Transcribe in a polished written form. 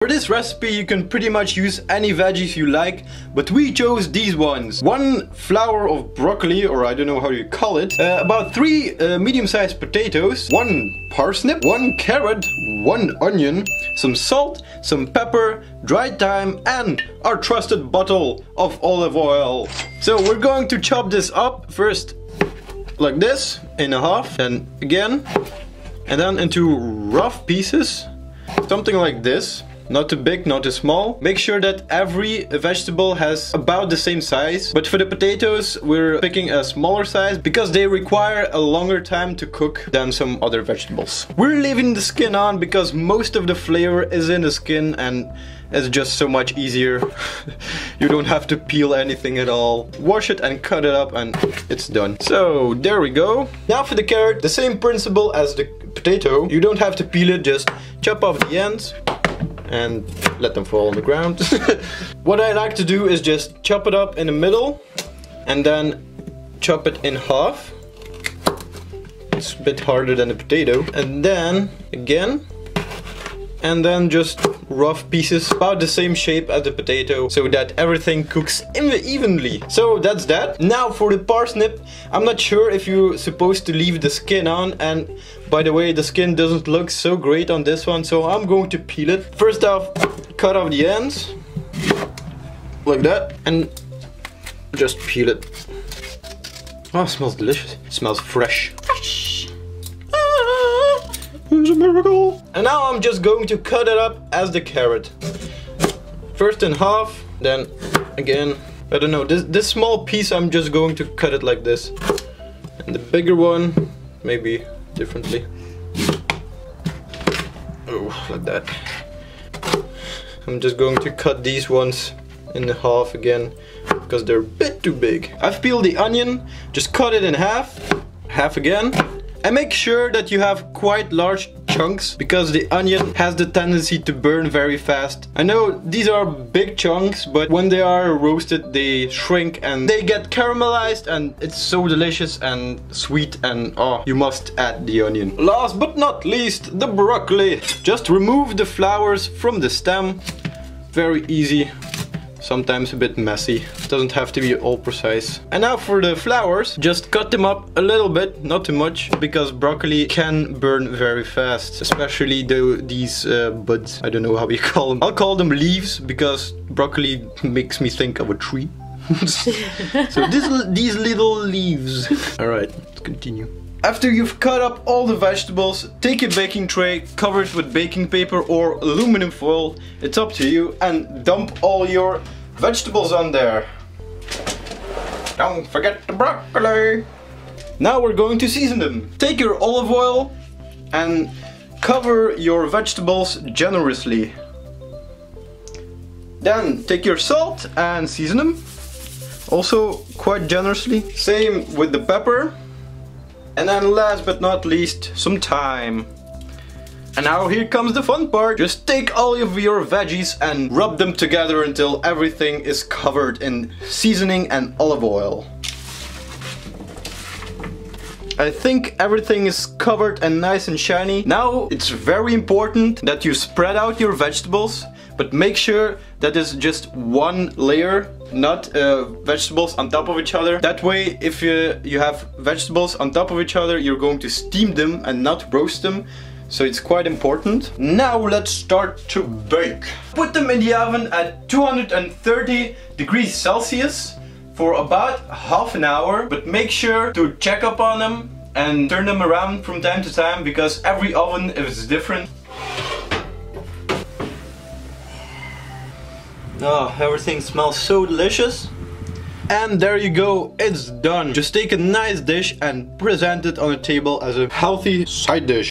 For this recipe you can pretty much use any veggies you like, but we chose these ones. 1 flower of broccoli, or I don't know how you call it, about 3 medium-sized potatoes, 1 parsnip, 1 carrot, 1 onion, some salt, some pepper, dried thyme, and our trusted bottle of olive oil. So we're going to chop this up first like this, in half, then again, and then into rough pieces, something like this. Not too big, not too small. Make sure that every vegetable has about the same size. But for the potatoes, we're picking a smaller size because they require a longer time to cook than some other vegetables. We're leaving the skin on because most of the flavor is in the skin and it's just so much easier. You don't have to peel anything at all. Wash it and cut it up and it's done. So there we go. Now for the carrot, the same principle as the potato. You don't have to peel it, just chop off the ends and let them fall on the ground. What I like to do is just chop it up in the middle and then chop it in half. It's a bit harder than a potato. And then again, and then just rough pieces about the same shape as the potato so that everything cooks evenly. So that's that. Now for the parsnip, I'm not sure if you're supposed to leave the skin on, and by the way, the skin doesn't look so great on this one, so I'm going to peel it. First off, cut off the ends like that and just peel it. Oh, it smells delicious. It smells fresh. It's a miracle. And now I'm just going to cut it up as the carrot. First in half, then again. I don't know, this small piece I'm just going to cut it like this. And the bigger one, maybe differently. Oh, like that. I'm just going to cut these ones in half again because they're a bit too big. I've peeled the onion, just cut it in half, half again. And make sure that you have quite large chunks because the onion has the tendency to burn very fast. I know these are big chunks, but when they are roasted they shrink and they get caramelized and it's so delicious and sweet, and oh, you must add the onion. Last but not least, the broccoli. Just remove the flowers from the stem. Very easy. Sometimes a bit messy. Doesn't have to be all precise. And now for the flowers, just cut them up a little bit, not too much, because broccoli can burn very fast, especially these buds. I don't know how you call them. I'll call them leaves because broccoli makes me think of a tree. So these little leaves. Alright, let's continue. After you've cut up all the vegetables, take a baking tray, cover it with baking paper or aluminum foil, it's up to you, and dump all your vegetables on there. Don't forget the broccoli. Now we're going to season them. Take your olive oil and cover your vegetables generously. Then take your salt and season them, also quite generously. Same with the pepper. And then last but not least, some thyme. And now here comes the fun part. Just take all of your veggies and rub them together until everything is covered in seasoning and olive oil. I think everything is covered and nice and shiny. Now it's very important that you spread out your vegetables, but make sure that it's just one layer, not vegetables on top of each other. That way, if you have vegetables on top of each other, you're going to steam them and not roast them. So it's quite important. Now let's start to bake. Put them in the oven at 230 degrees Celsius for about half an hour, but make sure to check up on them and turn them around from time to time because every oven is different. Oh, everything smells so delicious. And there you go, it's done. Just take a nice dish and present it on a table as a healthy side dish.